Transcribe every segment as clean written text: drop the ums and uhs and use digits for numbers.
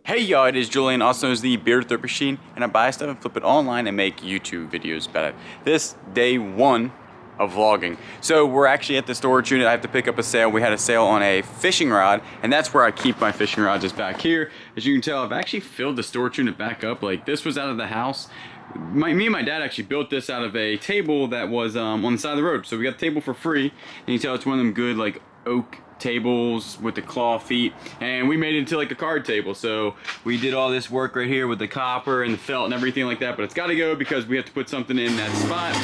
Hey y'all, it is Julian, also known as the Bearded Thrift Machine, and I buy stuff and flip it online and make YouTube videos about it. This day one of vlogging. So we're actually at the storage unit. I have to pick up a sale. We had a sale on a fishing rod, and that's where I keep my fishing rods, is back here. As you can tell, I've actually filled the storage unit back up. Like, this was out of the house. Me and my dad actually built this out of a table that was on the side of the road. So we got the table for free, and you can tell it's one of them good like oak tables with the claw feet, and we made it into like a card table. So we did all this work right here with the copper and the felt and everything like that, but it's got to go because we have to put something in that spot.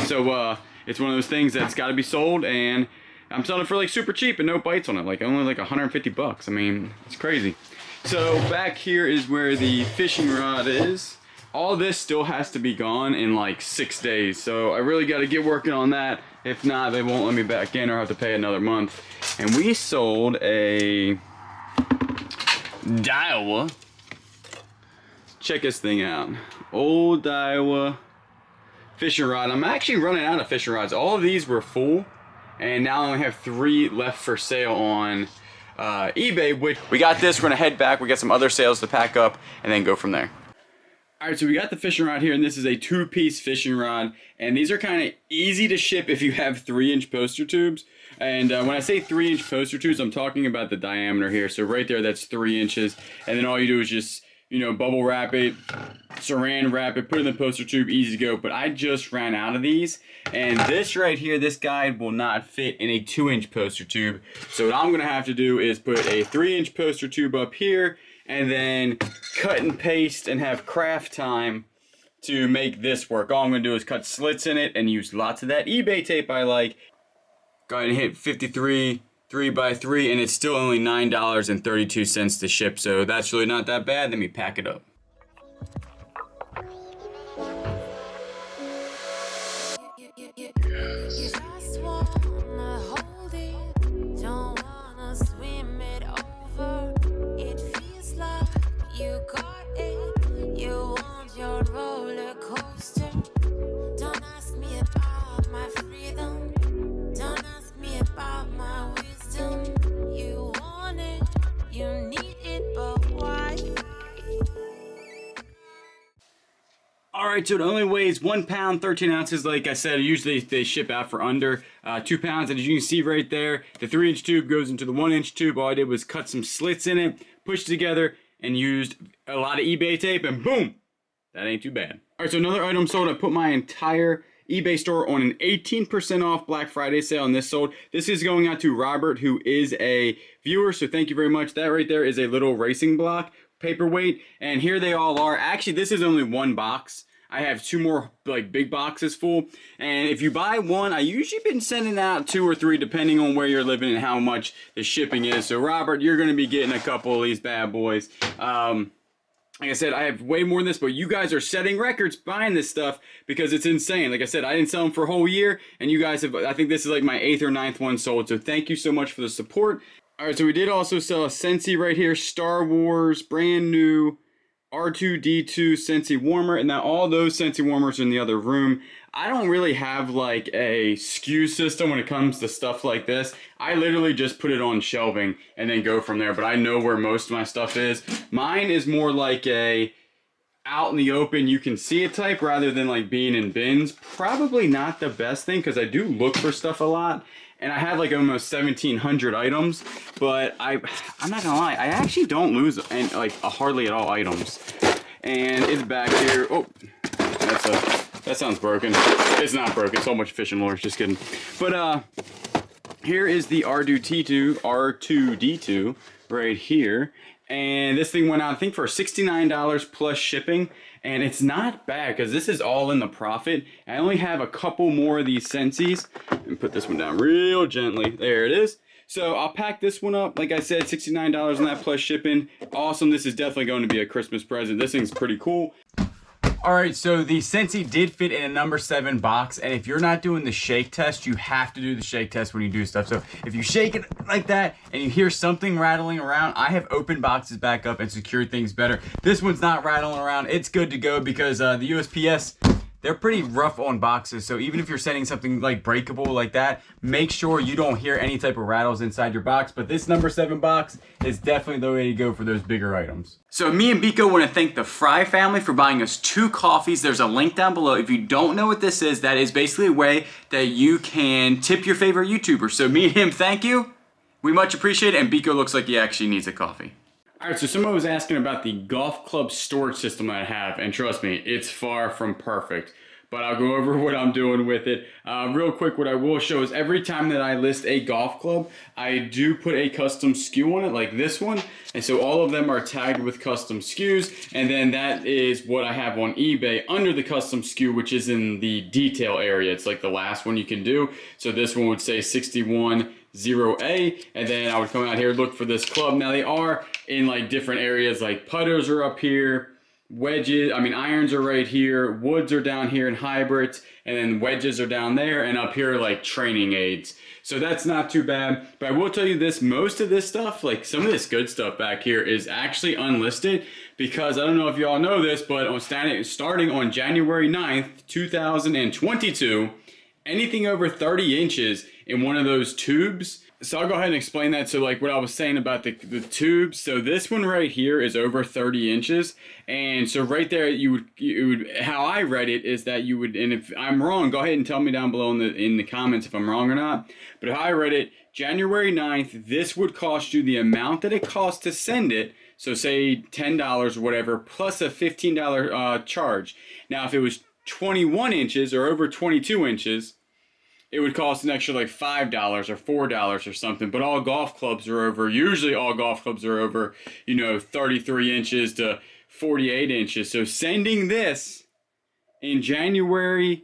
So it's one of those things that's got to be sold, and I'm selling it for like super cheap and no bites on it, like only like 150 bucks. I mean, it's crazy. So back here is where the fishing rod is. All this still has to be gone in like 6 days, so I really got to get working on that. If not, they won't let me back in or have to pay another month. And we sold a Daiwa. Check this thing out. Old Daiwa fishing rod. I'm actually running out of fishing rods. All of these were full, and now I only have 3 left for sale on eBay. Which we got this. We're gonna head back. We got some other sales to pack up, and then go from there. Alright, so we got the fishing rod here, and this is a 2-piece fishing rod, and these are kind of easy to ship if you have 3-inch poster tubes. And when I say 3-inch poster tubes, I'm talking about the diameter here. So right there, that's 3 inches, and then all you do is just, you know, bubble wrap it, saran wrap it, put it in the poster tube, easy to go. But I just ran out of these, and this right here, this guide will not fit in a 2-inch poster tube. So what I'm gonna have to do is put a 3-inch poster tube up here, and then cut and paste and have craft time to make this work. All I'm gonna do is cut slits in it and use lots of that eBay tape I like. Go ahead and hit 53 3x3, and it's still only $9.32 to ship, so that's really not that bad. Let me pack it up. Alright, so it only weighs 1 pound, 13 ounces. Like I said, usually they ship out for under 2 pounds. And as you can see right there, the 3-inch tube goes into the 1-inch tube. All I did was cut some slits in it, pushed it together, and used a lot of eBay tape, and boom! That ain't too bad. Alright, so another item sold. I put my entire eBay store on an 18% off Black Friday sale, and this sold. This is going out to Robert, who is a viewer, so thank you very much. That right there is a little racing block, paperweight, and here they all are. Actually, this is only 1 box. I have 2 more like big boxes full, and if you buy 1, I usually been sending out 2 or 3 depending on where you're living and how much the shipping is. So Robert, you're gonna be getting a couple of these bad boys. Like I said, I have way more than this, but you guys are setting records buying this stuff because it's insane. Like I said, I didn't sell them for a whole year, and you guys have, I think this is like my 8th or 9th one sold, so thank you so much for the support. Alright, so we did also sell a Scentsy right here, Star Wars, brand new R2-D2 Scentsy warmer, and now all those Scentsy warmers are in the other room. I don't really have like a SKU system when it comes to stuff like this. I literally just put it on shelving and then go from there, but I know where most of my stuff is. Mine is more like a out in the open, you can see it type, rather than like being in bins. Probably not the best thing, because I do look for stuff a lot, and I have like almost 1,700 items, but I'm not gonna lie, I actually don't lose like hardly at all items. And it's back here. Oh, that sounds broken. It's not broken. It's so much fishing lures. Just kidding. But here is the R2-D2 right here, and this thing went out I think for $69 plus shipping. And it's not bad because this is all in the profit. I only have a couple more of these Scentsys. And put this one down real gently. There it is. So I'll pack this one up. Like I said, $69 on that plus shipping. Awesome. This is definitely going to be a Christmas present. This thing's pretty cool. Alright, so the Scentsy did fit in a number 7 box, and if you're not doing the shake test, you have to do the shake test when you do stuff. So if you shake it like that and you hear something rattling around, I have opened boxes back up and secured things better. This one's not rattling around. It's good to go because the USPS they're pretty rough on boxes. So even if you're sending something like breakable like that, make sure you don't hear any type of rattles inside your box. But this number 7 box is definitely the way to go for those bigger items. So me and Biko want to thank the Fry family for buying us 2 coffees. There's a link down below. If you don't know what this is, that is basically a way that you can tip your favorite YouTuber. So me and him, thank you. We much appreciate it, and Biko looks like he actually needs a coffee. Alright, so someone was asking about the golf club storage system that I have, and trust me, it's far from perfect. But I'll go over what I'm doing with it. Real quick, what I will show is every time that I list a golf club, I do put a custom SKU on it, like this one. And so all of them are tagged with custom SKUs, and then that is what I have on eBay under the custom SKU, which is in the detail area. It's like the last one you can do. So this one would say 61-0A, and then I would come out here, look for this club. Now they are in like different areas, like putters are up here, irons are right here, woods are down here, and hybrids, and then wedges are down there, and up here like training aids. So that's not too bad. But I will tell you this, most of this stuff, like some of this good stuff back here, is actually unlisted, because I don't know if y'all know this, but starting on January 9th, 2022, anything over 30 inches in one of those tubes. So I'll go ahead and explain that. So like what I was saying about the tubes. So this one right here is over 30 inches. And so right there, you would, how I read it is that you would, and if I'm wrong, go ahead and tell me down below in the comments if I'm wrong or not. But how I read it, January 9th, this would cost you the amount that it costs to send it. So say $10 or whatever, plus a $15 charge. Now, if it was 21 inches or over 22 inches, it would cost an extra like $5 or $4 or something. But all golf clubs are over, usually all golf clubs are over, 33 inches to 48 inches. So sending this in January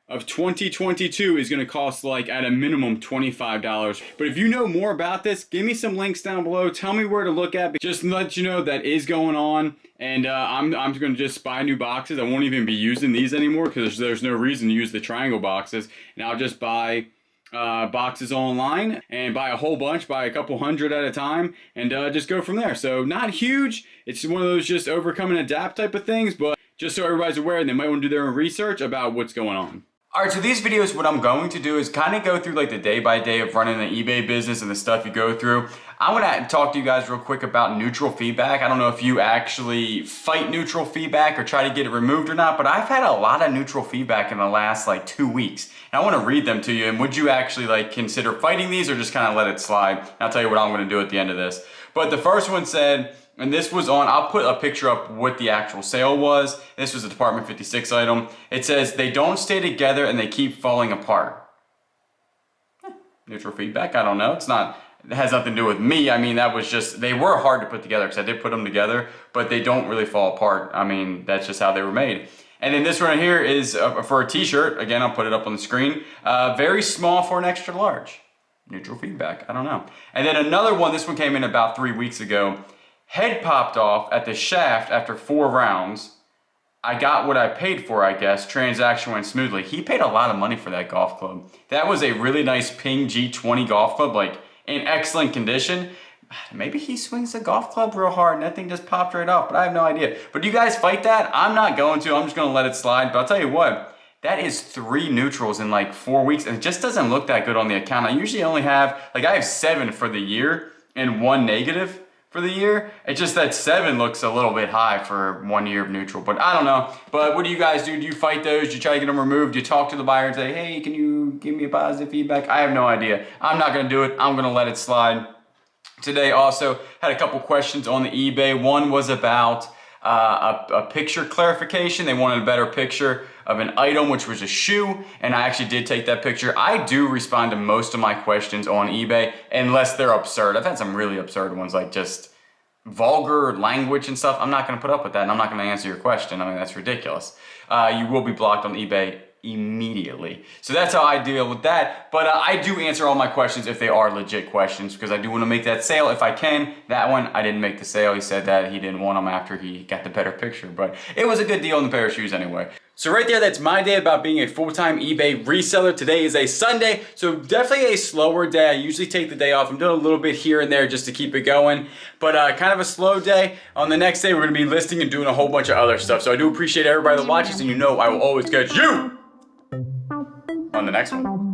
of 2022 is going to cost like at a minimum $25. But if you know more about this, give me some links down below. Tell me where to look at. Just to let you know that is going on. And I'm going to just buy new boxes. I won't even be using these anymore because there's no reason to use the triangle boxes. And I'll just buy boxes online and buy a whole bunch, buy a couple hundred at a time, and just go from there. So not huge. It's one of those just overcome and adapt type of things. But just so everybody's aware, they might want to do their own research about what's going on. Alright, so these videos, what I'm going to do is kind of go through like the day by day of running an eBay business and the stuff you go through. I want to talk to you guys real quick about neutral feedback. I don't know if you actually fight neutral feedback or try to get it removed or not, but I've had a lot of neutral feedback in the last like 2 weeks. And I want to read them to you. And would you actually like consider fighting these or just kind of let it slide? And I'll tell you what I'm going to do at the end of this. But the first one said, and this was on, I'll put a picture up what the actual sale was. This was a Department 56 item. It says, they don't stay together and they keep falling apart. Neutral feedback, I don't know. It has nothing to do with me. I mean, that was just, they were hard to put together because I did put them together, but they don't really fall apart. I mean, that's just how they were made. And then this one right here is for a t-shirt. Again, I'll put it up on the screen. Very small for an extra large. Neutral feedback, I don't know. And then another one, this one came in about 3 weeks ago. Head popped off at the shaft after 4 rounds. I got what I paid for, I guess. Transaction went smoothly. He paid a lot of money for that golf club. That was a really nice Ping G20 golf club, like in excellent condition. Maybe he swings the golf club real hard and that thing just popped right off, but I have no idea. But do you guys fight that? I'm not going to. I'm just going to let it slide. But I'll tell you what, that is 3 neutrals in like 4 weeks, and it just doesn't look that good on the account. I usually only have, like I have 7 for the year and 1 negative for the year. It's just that 7 looks a little bit high for 1 year of neutral, but I don't know. But what do you guys do? Do you fight those? Do you try to get them removed? Do you talk to the buyer and say, hey, can you give me a positive feedback? I have no idea. I'm not gonna do it. I'm gonna let it slide. Today also had a couple questions on the eBay. One was about a picture clarification. They wanted a better picture of an item, which was a shoe, and I actually did take that picture. I do respond to most of my questions on eBay, unless they're absurd. I've had some really absurd ones, like just vulgar language and stuff. I'm not gonna put up with that, and I'm not gonna answer your question. I mean, that's ridiculous. You will be blocked on eBay immediately. So that's how I deal with that. But I do answer all my questions if they are legit questions, because I do want to make that sale if I can. That one, I didn't make the sale. He said that he didn't want them after he got the better picture, but it was a good deal on the pair of shoes anyway. So right there, that's my day about being a full-time eBay reseller. Today is a Sunday, so definitely a slower day. I usually take the day off. I'm doing a little bit here and there just to keep it going, but kind of a slow day. On the next day, we're gonna be listing and doing a whole bunch of other stuff. So I do appreciate everybody that watches, and you know I will always catch you on the next one.